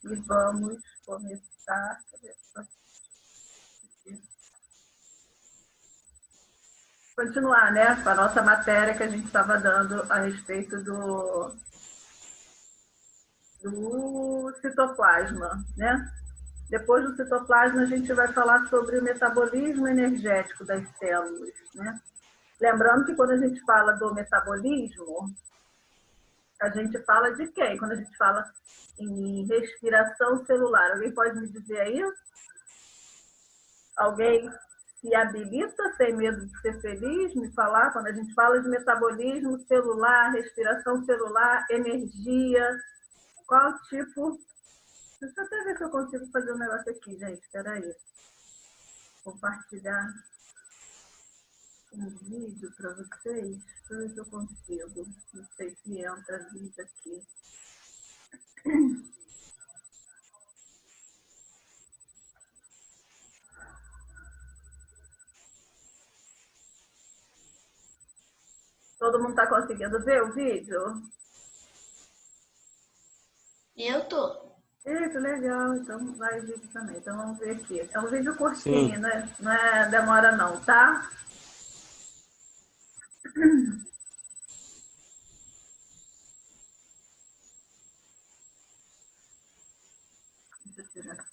E vamos começar. Continuar, né, com a nossa matéria que a gente estava dando a respeito do citoplasma, né? Depois do citoplasma, a gente vai falar sobre o metabolismo energético das células, né? Lembrando que quando a gente fala do metabolismo, a gente fala de quem? Quando a gente fala em respiração celular. Alguém pode me dizer aí? Alguém se habilita, sem medo de ser feliz, me falar? Quando a gente fala de metabolismo celular, respiração celular, energia, qual tipo... Deixa eu até ver se eu consigo fazer um negócio aqui, gente. Espera aí. Compartilhar um vídeo para vocês. Deixa eu ver se eu consigo. Não sei se entra vídeo aqui. Todo mundo está conseguindo ver o vídeo? Eu tô. Eita, legal. Então vai o vídeo também. Então vamos ver aqui. É um vídeo curtinho, Sim. né? Não é demora não, tá? Deixa eu tirar.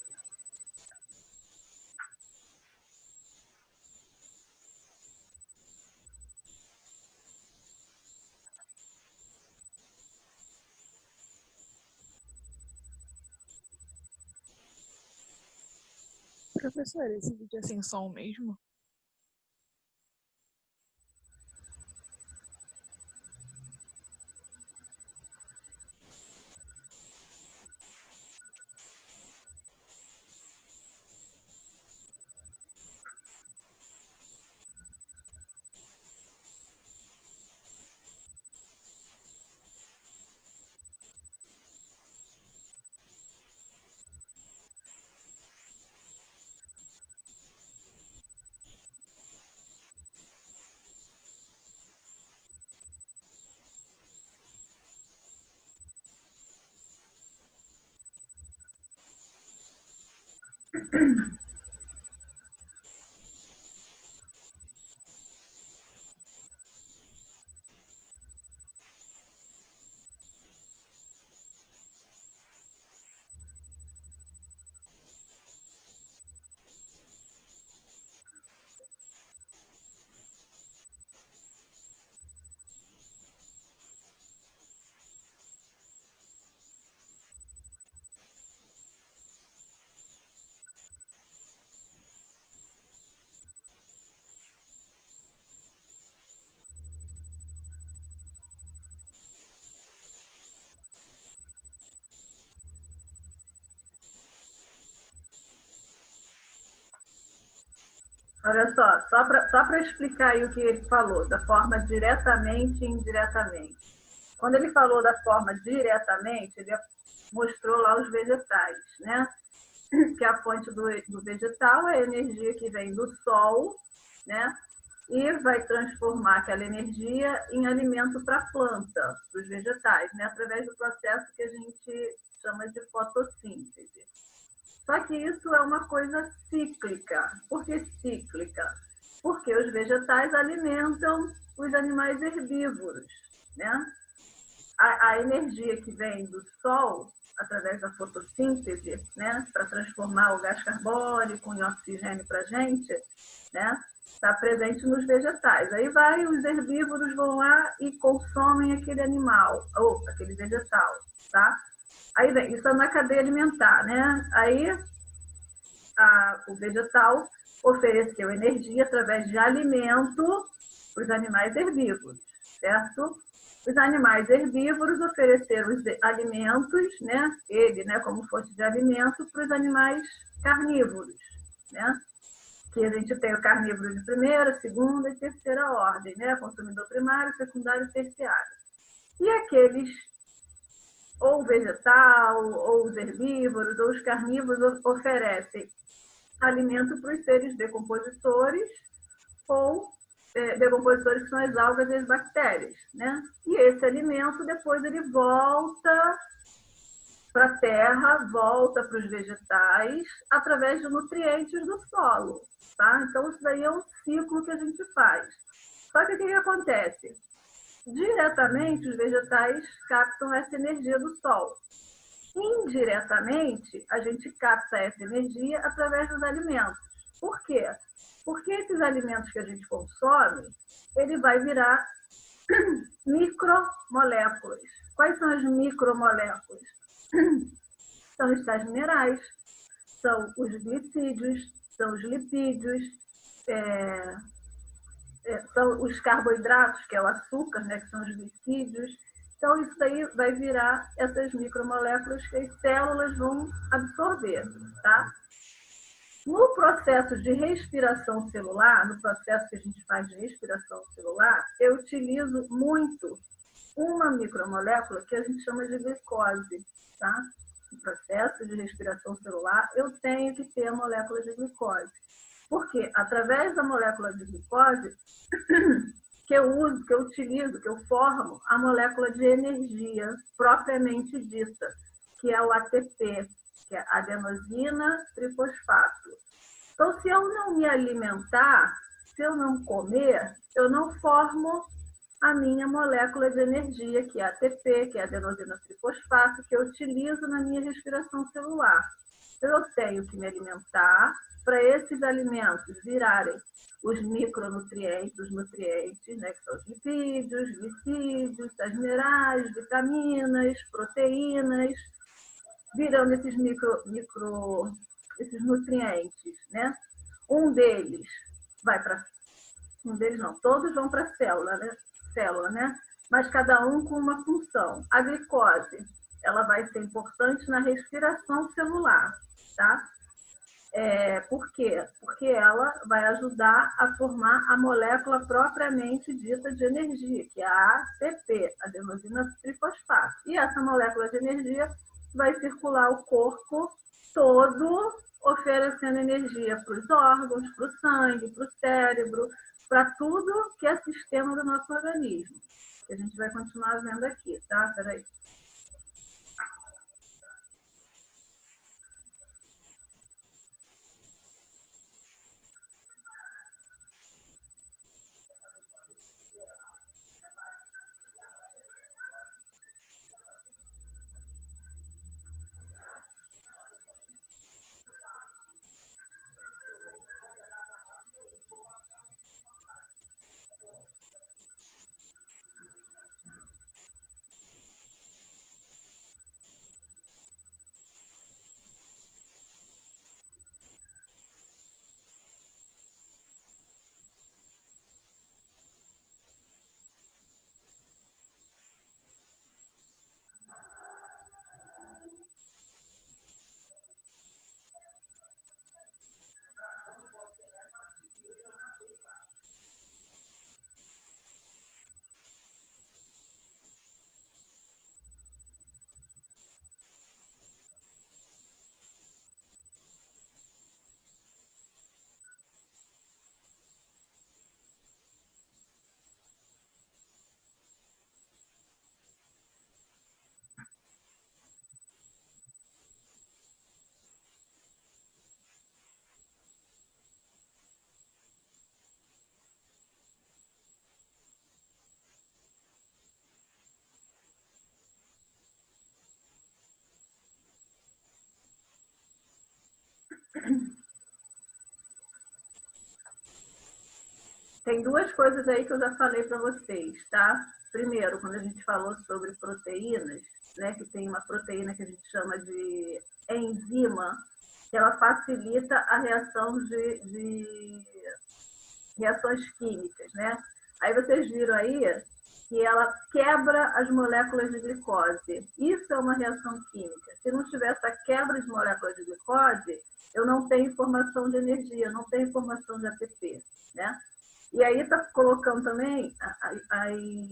Professora, esse vídeo é sem som mesmo? Olha só para explicar aí o que ele falou, da forma diretamente e indiretamente. Quando ele falou da forma diretamente, ele mostrou lá os vegetais, né? Que a fonte do vegetal é a energia que vem do sol, né? E vai transformar aquela energia em alimento para a planta, para os vegetais, né? Através do processo que a gente chama de fotossíntese. Só que isso é uma coisa cíclica. Por que cíclica? Porque os vegetais alimentam os animais herbívoros, né? A energia que vem do sol, através da fotossíntese, né, para transformar o gás carbônico em oxigênio para a gente, né, está presente nos vegetais. Aí os herbívoros vão lá e consomem aquele animal, ou aquele vegetal, tá? Aí vem, isso é na cadeia alimentar, né? Aí o vegetal ofereceu energia através de alimento para os animais herbívoros, certo? Os animais herbívoros ofereceram os alimentos, né? Ele, né, como fonte de alimento para os animais carnívoros, né? Que a gente tem o carnívoro de primeira, segunda e terceira ordem, né? Consumidor primário, secundário e terciário. E aqueles, ou vegetal, ou os herbívoros, ou os carnívoros oferecem alimento para os seres decompositores ou decompositores que são as algas e as bactérias, né? E esse alimento depois ele volta para a terra, volta para os vegetais através de nutrientes do solo, tá? Então, isso daí é um ciclo que a gente faz. Só que o que acontece? Diretamente, os vegetais captam essa energia do sol. Indiretamente, a gente capta essa energia através dos alimentos. Por quê? Porque esses alimentos que a gente consome, ele vai virar micromoléculas. Quais são as micromoléculas? São os sais minerais, são os glicídios, são os lipídios, são os carboidratos, que é o açúcar, né, que são os glicídios. Então, isso aí vai virar essas micromoléculas que as células vão absorver, tá? No processo de respiração celular, no processo que a gente faz de respiração celular, eu utilizo muito uma micromolécula que a gente chama de glicose, tá? No processo de respiração celular, eu tenho que ter a molécula de glicose. Porque através da molécula de glicose que eu uso, que eu utilizo, que eu formo a molécula de energia propriamente dita, que é o ATP, que é adenosina trifosfato. Então, se eu não me alimentar, se eu não comer, eu não formo a minha molécula de energia, que é ATP, que é adenosina trifosfato, que eu utilizo na minha respiração celular. Eu tenho que me alimentar para esses alimentos virarem os micronutrientes, os nutrientes, né, que são os lipídios, glicídios, sais minerais, vitaminas, proteínas, virando esses esses nutrientes, né? Um deles não, todos vão para a célula, né? Mas cada um com uma função. A glicose, ela vai ser importante na respiração celular, tá? Por quê? Porque ela vai ajudar a formar a molécula propriamente dita de energia, que é a ATP, adenosina trifosfato. E essa molécula de energia vai circular o corpo todo, oferecendo energia para os órgãos, para o sangue, para o cérebro, para tudo que é sistema do nosso organismo. Que a gente vai continuar vendo aqui, tá? Peraí. Tem duas coisas aí que eu já falei para vocês, tá? Primeiro, quando a gente falou sobre proteínas, né, que tem uma proteína que a gente chama de enzima, que ela facilita a reação de reações químicas, né? Aí vocês viram aí que ela quebra as moléculas de glicose. Isso é uma reação química. Se não tiver essa quebra de moléculas de glicose, eu não tenho formação de energia, não tenho formação de ATP, né? E aí está colocando também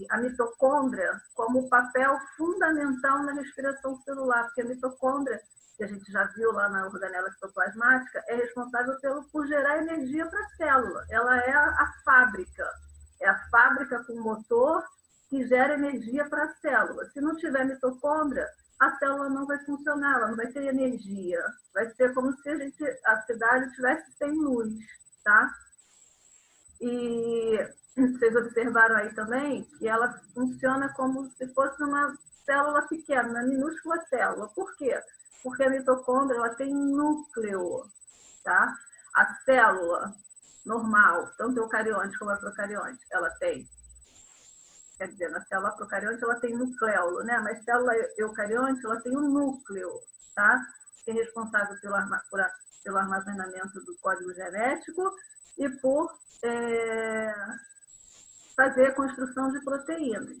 a mitocôndria como papel fundamental na respiração celular, porque a mitocôndria, que a gente já viu lá na organela citoplasmática, é responsável por gerar energia para a célula. Ela é a fábrica com motor que gera energia para a célula. Se não tiver mitocôndria, a célula não vai funcionar, ela não vai ter energia. Vai ser como se a cidade estivesse sem luz, tá? E vocês observaram aí também que ela funciona como se fosse uma célula pequena, uma minúscula célula. Por quê? Porque a mitocôndria ela tem núcleo, tá? A célula normal, tanto eucarionte como a procarionte, ela tem, quer dizer, na célula procarionte ela tem nucleolo, né? Mas célula eucarionte ela tem um núcleo, tá? Que é responsável pelo armazenamento do código genético e por fazer a construção de proteínas.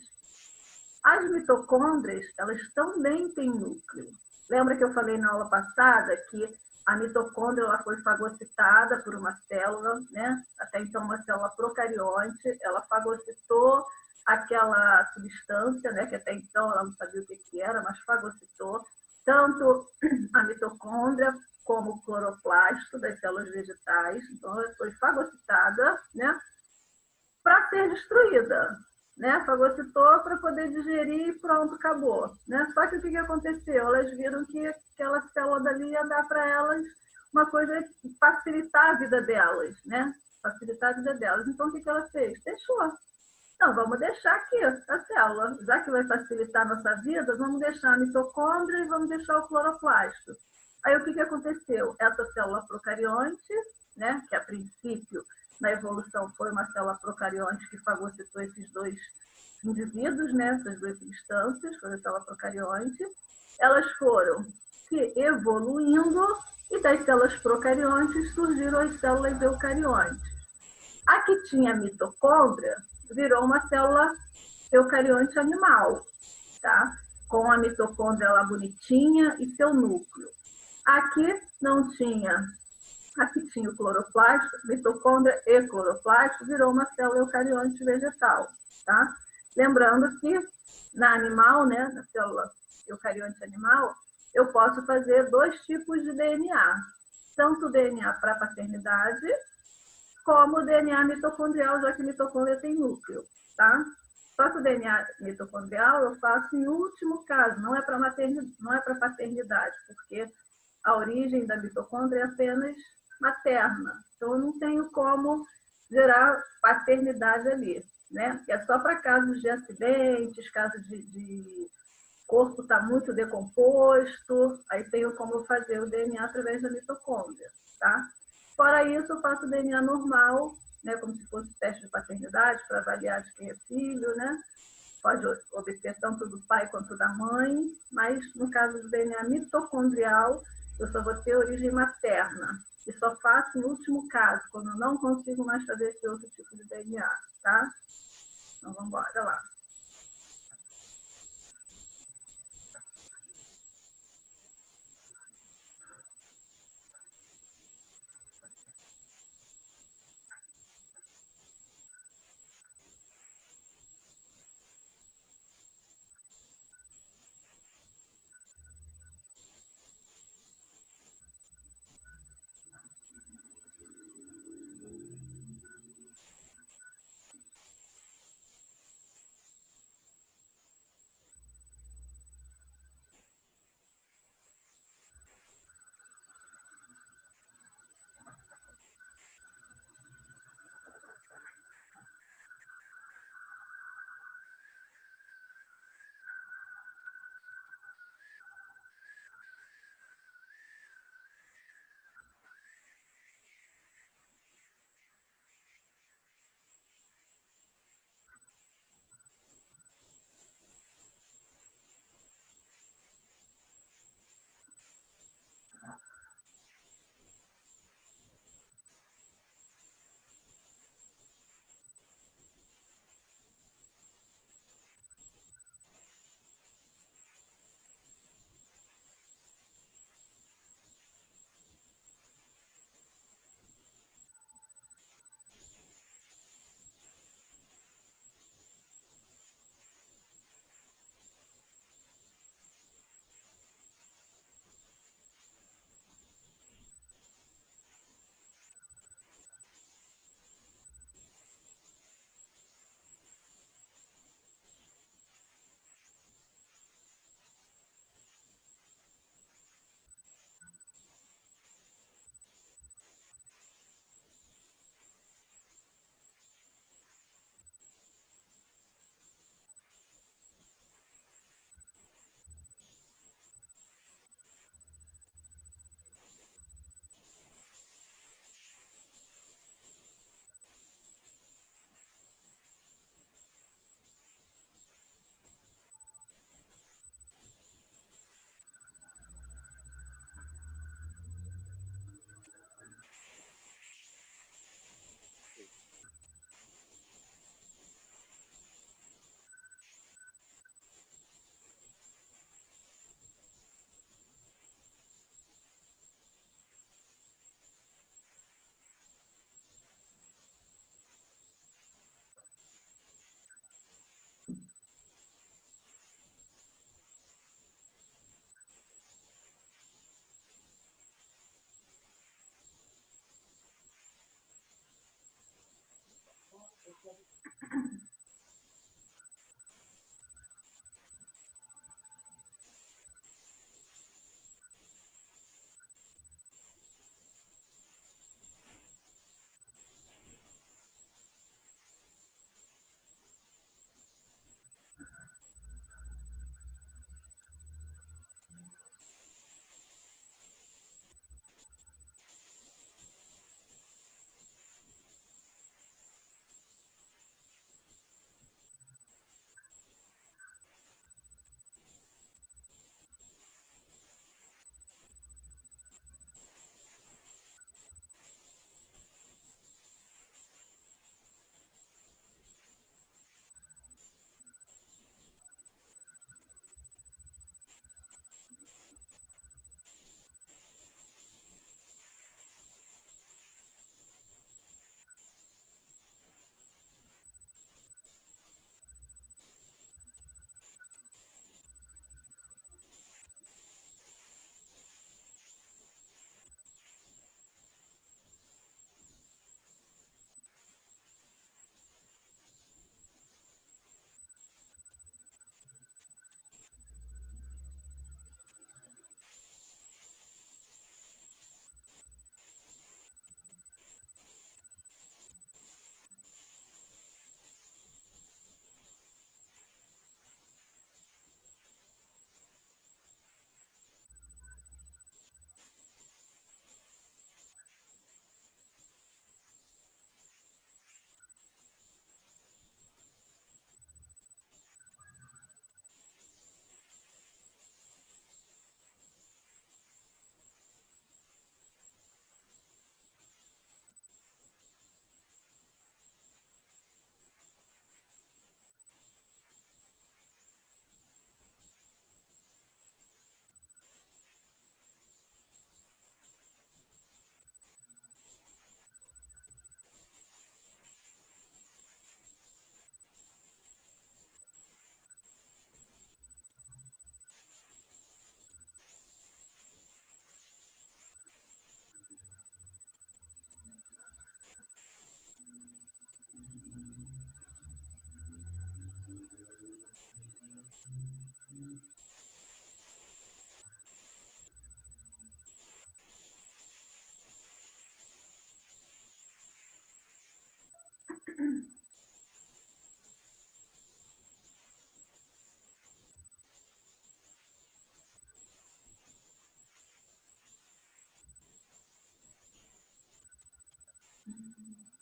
As mitocôndrias, elas também têm núcleo. Lembra que eu falei na aula passada que a mitocôndria ela foi fagocitada por uma célula, né? Até então uma célula procarionte, ela fagocitou aquela substância, né? Que até então ela não sabia o que era, mas fagocitou tanto a mitocôndria como o cloroplasto das células vegetais. Então ela foi fagocitada, né? Para ser destruída, né? Fagocitou para poder digerir e pronto, acabou, né? Só que o que aconteceu? Elas viram que aquela célula dali ia dar para elas uma coisa que facilitar a vida delas, né? Facilitar a vida delas. Então, o que ela fez? Deixou. Então, vamos deixar aqui a célula. Já que vai facilitar a nossa vida, vamos deixar a mitocôndria e vamos deixar o cloroplasto. Aí, o que aconteceu? Essa célula procarionte, né? Que a princípio na evolução foi uma célula procarionte que fagocitou esses dois indivíduos, né? Essas duas substâncias, foi a célula procarionte. Elas foram se evoluindo e das células procariontes surgiram as células eucariontes. A que tinha mitocôndria virou uma célula eucarionte animal, tá? Com a mitocôndria lá bonitinha e seu núcleo. Aqui não tinha. Aqui tinha o cloroplasto, mitocôndria e cloroplasto, virou uma célula eucarionte vegetal, tá? Lembrando que na animal, né, na célula eucarionte animal, eu posso fazer dois tipos de DNA. Tanto o DNA para paternidade, como o DNA mitocondrial, já que mitocôndria tem núcleo, tá? Só que o DNA mitocondrial eu faço em último caso, não é para paternidade, porque a origem da mitocôndria é apenas materna. Então, eu não tenho como gerar paternidade ali, né? É só para casos de acidentes, casos de corpo está muito decomposto, aí tenho como fazer o DNA através da mitocôndria, tá? Fora isso, eu faço o DNA normal, né? Como se fosse teste de paternidade para avaliar de quem é filho, né? Pode obter tanto do pai quanto da mãe, mas no caso do DNA mitocondrial, eu só vou ter origem materna. E só faço em último caso, quando eu não consigo mais fazer esse outro tipo de DNA, tá? Então, vamos embora lá.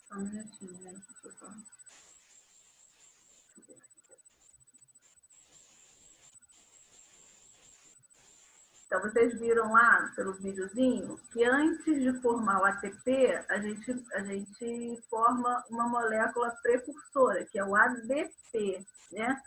Só um minutinho, né? Então, vocês viram lá, pelo videozinho, que antes de formar o ATP, a gente forma uma molécula precursora, que é o ADP, né?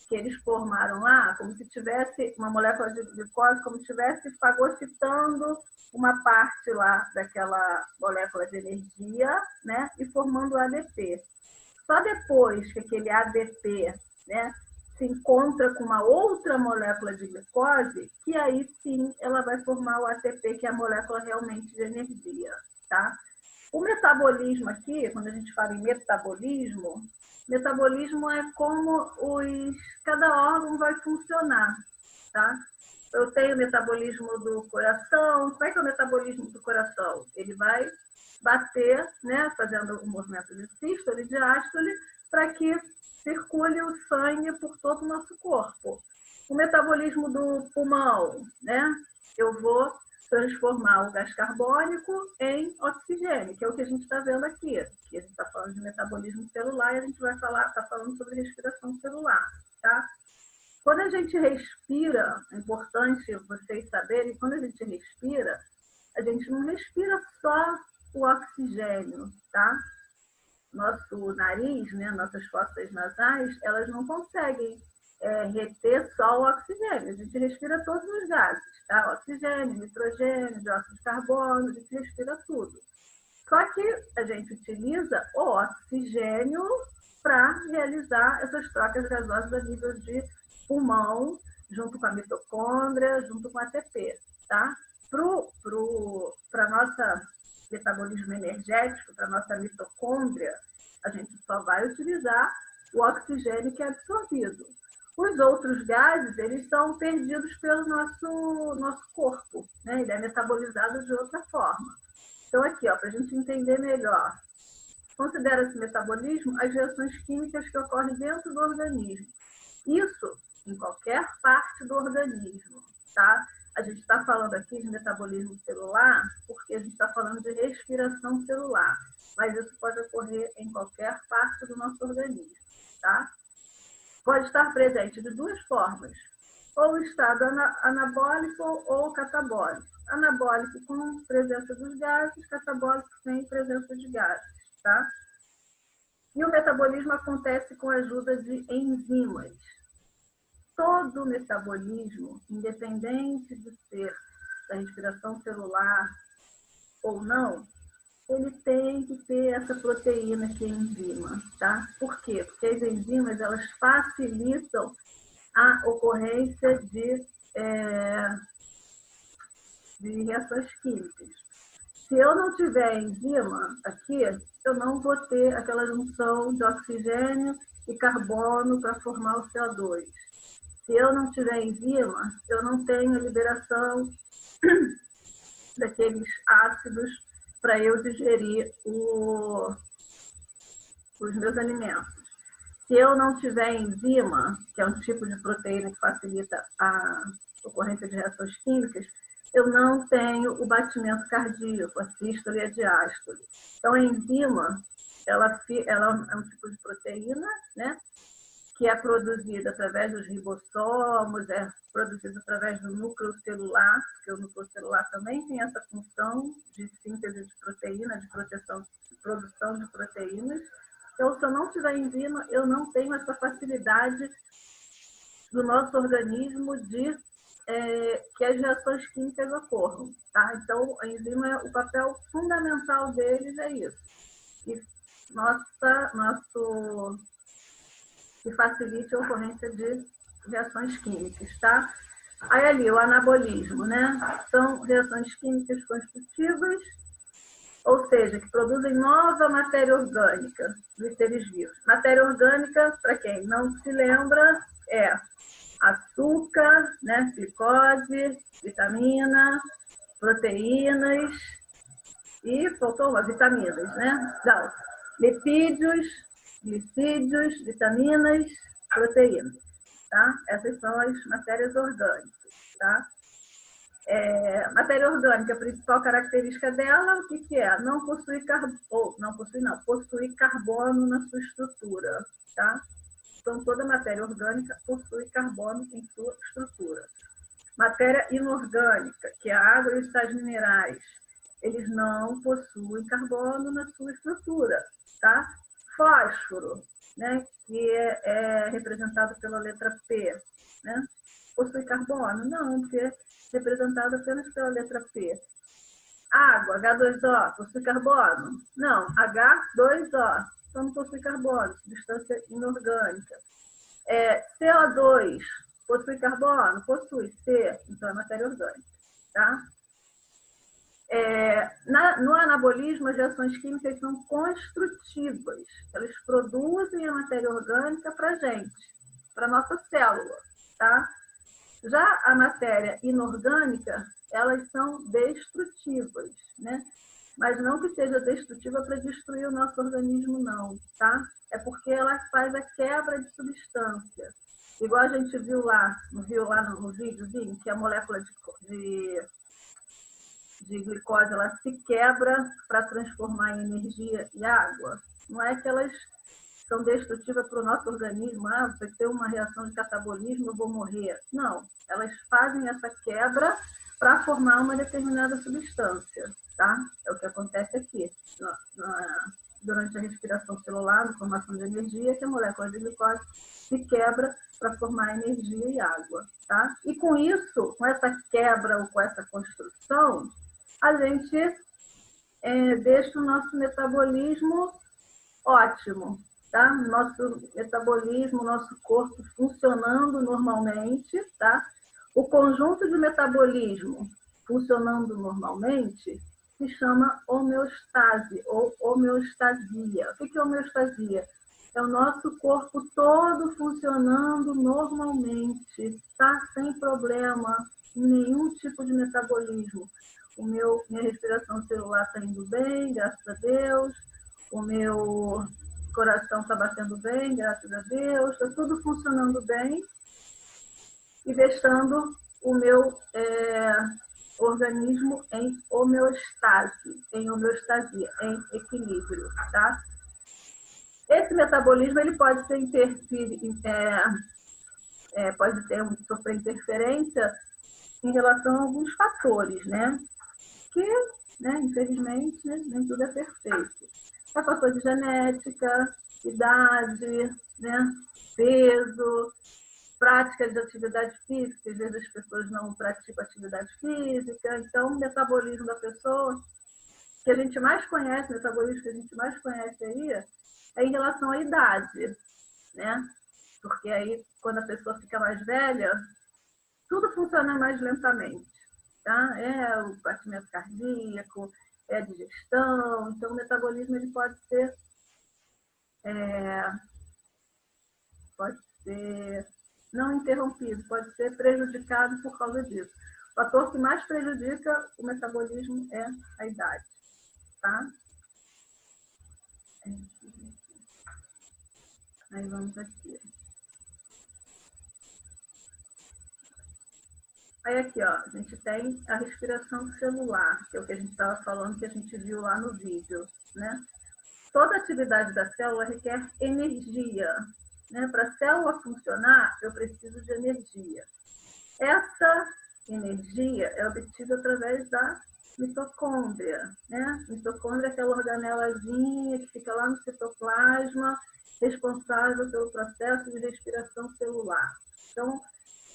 Que eles formaram lá como se tivesse uma molécula de glicose, como se estivesse fagocitando uma parte lá daquela molécula de energia, né? E formando o ADP. Só depois que aquele ADP, né, se encontra com uma outra molécula de glicose, que aí sim ela vai formar o ATP, que é a molécula realmente de energia, tá? O metabolismo aqui, quando a gente fala em metabolismo é como cada órgão vai funcionar, tá? Eu tenho o metabolismo do coração. Como é que é o metabolismo do coração? Ele vai bater, né, fazendo um movimento de sístole e diástole, para que circule o sangue por todo o nosso corpo. O metabolismo do pulmão, né? Eu vou transformar o gás carbônico em oxigênio, que é o que a gente está vendo aqui. Aqui a gente está falando de metabolismo celular e a gente vai estar falando sobre respiração celular, tá? Quando a gente respira, é importante vocês saberem, quando a gente não respira só o oxigênio, tá? Nosso nariz, né, nossas fossas nasais, elas não conseguem reter só o oxigênio. A gente respira todos os gases, tá? Oxigênio, nitrogênio, dióxido de carbono, a gente respira tudo. Só que a gente utiliza o oxigênio para realizar essas trocas gasosas a nível de pulmão, junto com a mitocôndria, junto com a ATP, tá? Para nossa metabolismo energético, para nossa mitocôndria, a gente só vai utilizar o oxigênio que é absorvido. Os outros gases, eles são perdidos pelo nosso corpo, né? Ele é metabolizado de outra forma. Então, aqui, para a gente entender melhor, considera-se metabolismo as reações químicas que ocorrem dentro do organismo. Isso em qualquer parte do organismo, tá? A gente está falando aqui de metabolismo celular porque a gente está falando de respiração celular, mas isso pode ocorrer em qualquer parte do nosso organismo, tá? Pode estar presente de duas formas, ou o estado anabólico ou catabólico. Anabólico com presença dos gases, catabólico sem presença de gases, tá? E o metabolismo acontece com a ajuda de enzimas. Todo metabolismo, independente de ser da respiração celular ou não, ele tem que ter essa proteína que é enzima, tá? Por quê? Porque as enzimas, elas facilitam a ocorrência de reações químicas. Se eu não tiver enzima aqui, eu não vou ter aquela junção de oxigênio e carbono para formar o CO2. Se eu não tiver enzima, eu não tenho a liberação daqueles ácidos para eu digerir os meus alimentos. Se eu não tiver enzima, que é um tipo de proteína que facilita a ocorrência de reações químicas, eu não tenho o batimento cardíaco, a sístole e a diástole. Então, a enzima, ela é um tipo de proteína, né? Que é produzida através dos ribossomos, é produzida através do núcleo celular, porque o núcleo celular também tem essa função de síntese de proteína, de produção de proteínas. Então, se eu não tiver enzima, eu não tenho essa facilidade do nosso organismo de que as reações químicas ocorram, tá? Então, a enzima, o papel fundamental deles é isso. Que facilite a ocorrência de reações químicas, tá? Aí ali, o anabolismo, né? São reações químicas constitutivas, ou seja, que produzem nova matéria orgânica dos seres vivos. Matéria orgânica, para quem não se lembra, é açúcar, né? Glicose, vitamina, proteínas e faltou vitaminas, né? Então, lipídios, glicídios, vitaminas, proteínas, tá? Essas são as matérias orgânicas, tá? Matéria orgânica, a principal característica dela, o que é? Não possui possui carbono na sua estrutura, tá? Então, toda matéria orgânica possui carbono em sua estrutura. Matéria inorgânica, que é a água e os sais minerais, eles não possuem carbono na sua estrutura, tá? Fósforo, né, que é representado pela letra P, né? Possui carbono? Não, porque é representado apenas pela letra P. Água, H2O, possui carbono? Não, H2O, então não possui carbono, substância inorgânica. CO2, possui carbono? Possui. C, então é matéria orgânica, tá? No anabolismo, as reações químicas são construtivas. Elas produzem a matéria orgânica para a gente, para a nossa célula, tá? Já a matéria inorgânica, elas são destrutivas, né? Mas não que seja destrutiva para destruir o nosso organismo, não, tá? É porque ela faz a quebra de substância. Igual a gente viu lá no videozinho, que a molécula de glicose ela se quebra para transformar em energia e água. Não é que elas são destrutivas para o nosso organismo, você tem uma reação de catabolismo, eu vou morrer. Não, elas fazem essa quebra para formar uma determinada substância, tá? É o que acontece aqui, durante a respiração celular, na formação de energia, que a molécula de glicose se quebra para formar energia e água, tá? E com isso, com essa quebra ou com essa construção, a gente deixa o nosso metabolismo ótimo, tá? Nosso metabolismo, nosso corpo funcionando normalmente, tá? O conjunto de metabolismo funcionando normalmente se chama homeostase ou homeostasia. O que é homeostasia? É o nosso corpo todo funcionando normalmente, tá? Sem problema, nenhum tipo de metabolismo. Minha respiração celular está indo bem, graças a Deus. O meu coração está batendo bem, graças a Deus. Está tudo funcionando bem e deixando o meu organismo em homeostase, em homeostasia, em equilíbrio, tá? Esse metabolismo ele pode sofrer interferência em relação a alguns fatores, né? Que, né, infelizmente, nem tudo é perfeito. É fator de genética, idade, né, peso, prática de atividade física, às vezes as pessoas não praticam atividade física, então o metabolismo da pessoa, que a gente mais conhece, o metabolismo que a gente mais conhece aí, é em relação à idade, né? Porque aí, quando a pessoa fica mais velha, tudo funciona mais lentamente, tá? É o batimento cardíaco, é a digestão, então o metabolismo ele pode ser não interrompido, pode ser prejudicado por causa disso. O fator que mais prejudica o metabolismo é a idade, tá? Aí vamos aqui. Aí aqui, ó, a gente tem a respiração celular, que é o que a gente estava falando, que a gente viu lá no vídeo, né? Toda atividade da célula requer energia, né? Para a célula funcionar, eu preciso de energia. Essa energia é obtida através da mitocôndria, né? Mitocôndria é aquela organelazinha que fica lá no citoplasma, responsável pelo processo de respiração celular. Então,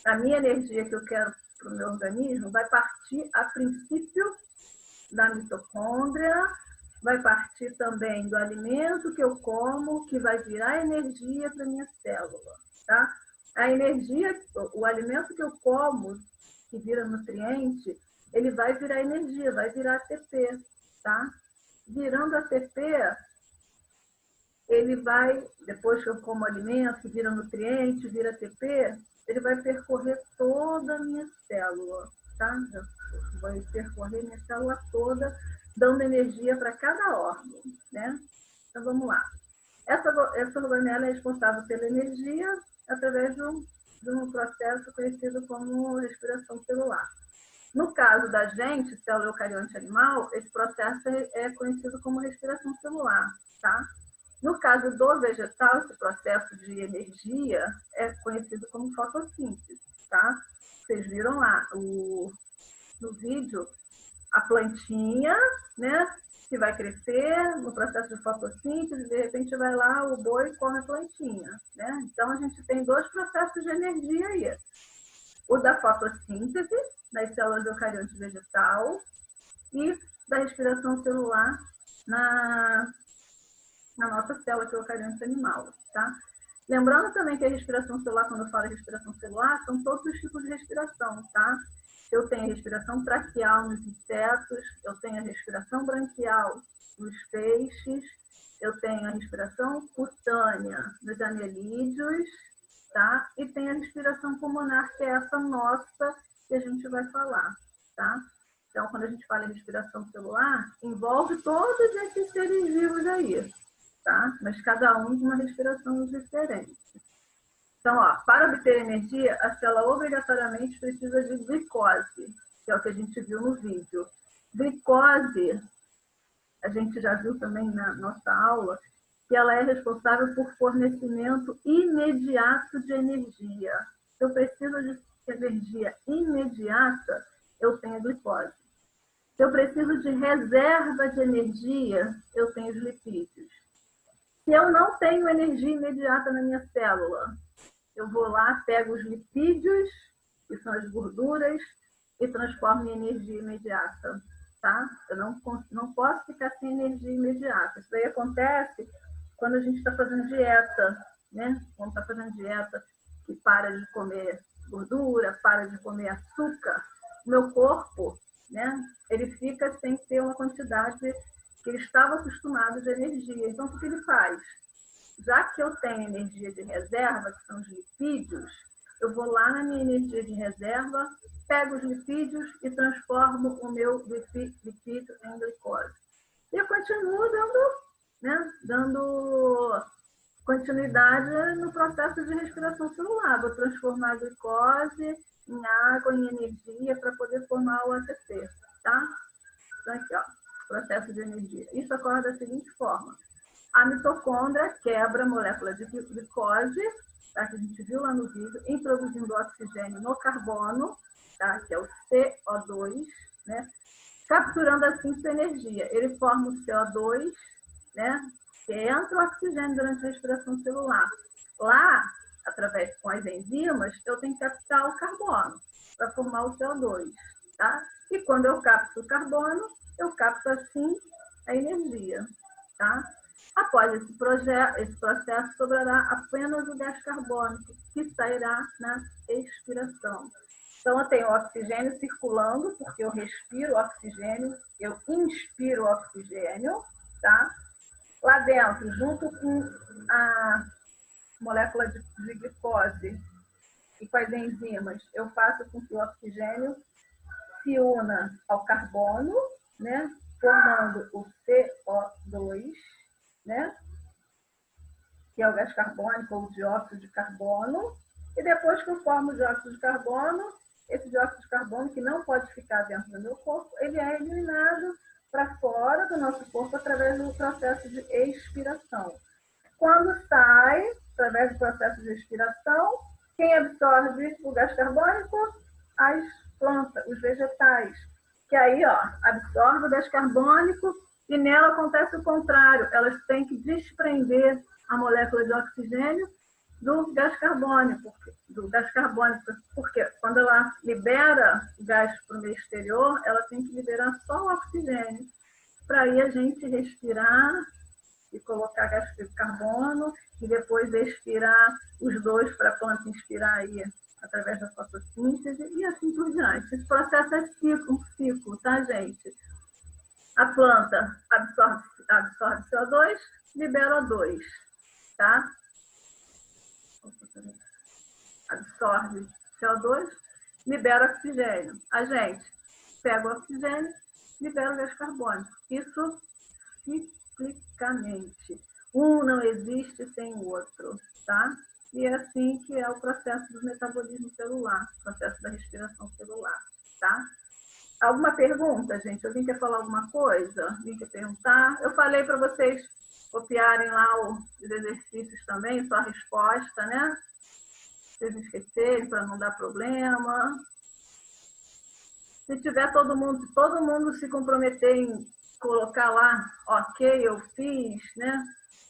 a minha energia que eu quero para o meu organismo vai partir, a princípio, da mitocôndria, vai partir também do alimento que eu como, que vai virar energia para a minha célula, tá? A energia, o alimento que eu como, que vira nutriente, ele vai virar energia, vai virar ATP, tá? Virando ATP, ele vai, depois que eu como alimento, que vira nutriente, vira ATP, ele vai percorrer toda a minha célula, tá? Vai percorrer minha célula toda, dando energia para cada órgão, né? Então, vamos lá. Essa organela é responsável pela energia através de um processo conhecido como respiração celular. No caso da gente, célula eucarionte animal, esse processo é conhecido como respiração celular, tá? No caso do vegetal, esse processo de energia é conhecido como fotossíntese, tá? Vocês viram lá no vídeo a plantinha, né? Que vai crescer no processo de fotossíntese, de repente vai lá o boi e come a plantinha, né? Então a gente tem dois processos de energia aí. O da fotossíntese, nas células eucarionte vegetal, e da respiração celular na nossa célula eucarionte animal, tá? Lembrando também que a respiração celular, quando eu falo respiração celular, são todos os tipos de respiração, tá? Eu tenho a respiração traqueal nos insetos, eu tenho a respiração branquial nos peixes, eu tenho a respiração cutânea nos anelídeos, tá? E tem a respiração pulmonar, que é essa nossa que a gente vai falar, tá? Então, quando a gente fala em respiração celular, envolve todos esses seres vivos aí, tá? Mas cada um com uma respiração diferente. Então, ó, para obter energia, a célula obrigatoriamente precisa de glicose, que é o que a gente viu no vídeo. Glicose, a gente já viu também na nossa aula, que ela é responsável por fornecimento imediato de energia. Se eu preciso de energia imediata, eu tenho glicose. Se eu preciso de reserva de energia, eu tenho os lipídios. Se eu não tenho energia imediata na minha célula, eu vou lá, pego os lipídios, que são as gorduras, e transformo em energia imediata, tá? Eu não posso ficar sem energia imediata. Isso daí acontece quando a gente está fazendo dieta, né? Quando está fazendo dieta, que para de comer gordura, para de comer açúcar, o meu corpo, né? Ele fica sem ter uma quantidade que ele estava acostumado de energia. Então, o que ele faz? Já que eu tenho energia de reserva, que são os lipídios, eu vou lá na minha energia de reserva, pego os lipídios e transformo o meu lipídio em glicose. E eu continuo dando continuidade no processo de respiração celular. Vou transformar a glicose em água, em energia, para poder formar o ATP, tá? Então, aqui, ó, processo de energia. Isso ocorre da seguinte forma. A mitocôndria quebra a molécula de glicose, tá, que a gente viu lá no vídeo, introduzindo oxigênio no carbono, tá, que é o CO2, né, capturando assim sua energia. Ele forma o CO2, né, que entra o oxigênio durante a respiração celular. Lá, através com as enzimas, eu tenho que captar o carbono para formar o CO2. Tá? E quando eu capto o carbono, eu capto assim a energia. Tá? Após esse processo, sobrará apenas o gás carbônico, que sairá na expiração. Então, eu tenho oxigênio circulando, porque eu respiro oxigênio, eu inspiro oxigênio, tá? Lá dentro, junto com a molécula de glicose e com as enzimas, eu faço com que o oxigênio se una ao carbono, né? Formando o CO2, né? Que é o gás carbônico ou o dióxido de carbono. E depois que eu formo o dióxido de carbono, esse dióxido de carbono, que não pode ficar dentro do meu corpo, ele é eliminado para fora do nosso corpo através do processo de expiração. Quando sai, através do processo de expiração, quem absorve o gás carbônico? As plantas, os vegetais. Que aí, ó, absorve o gás carbônico e nela acontece o contrário. Elas têm que desprender a molécula de oxigênio do gás carbônico. Porque quando ela libera o gás para o meio exterior, ela tem que liberar só o oxigênio. Para aí a gente respirar e colocar gás de carbono e depois expirar os dois para a planta inspirar aí através da fotossíntese e assim por diante. Esse processo é um ciclo, tá, gente? A planta absorve CO2, libera O2, tá? Absorve CO2, libera oxigênio. A gente pega o oxigênio, libera o gás carbônico. Isso ciclicamente. Um não existe sem o outro, tá? E é assim que é o processo do metabolismo celular, o processo da respiração celular, tá? Alguma pergunta, gente? Alguém quer falar alguma coisa? Alguém quer perguntar? Eu falei para vocês copiarem lá os exercícios também, só a resposta, né? Vocês esquecerem para não dar problema. Se tiver todo mundo se comprometer em colocar lá, ok, eu fiz, né?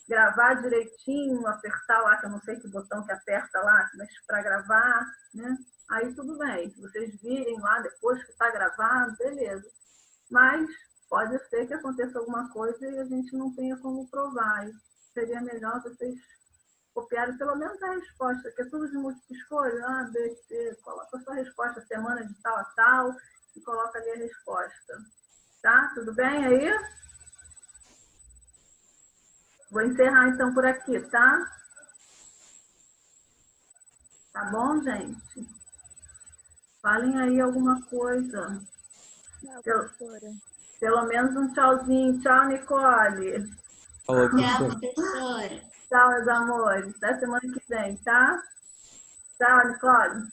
Gravar direitinho, apertar lá, que eu não sei que botão que aperta lá, mas para gravar, né? Aí tudo bem. Se vocês virem lá depois que está gravado, beleza. Mas pode ser que aconteça alguma coisa e a gente não tenha como provar. E seria melhor vocês copiarem pelo menos a resposta, que é tudo de múltipla escolha, A, B, C, coloca a sua resposta, semana de tal a tal, e coloca ali a resposta. Tá? Tudo bem aí? Vou encerrar então por aqui, tá? Tá bom, gente? Falem aí alguma coisa. Pelo menos um tchauzinho. Tchau, Nicole. Falou, Tchau, professora. professora. Tchau, meus amores. Até semana que vem, tá? Tchau, Nicole.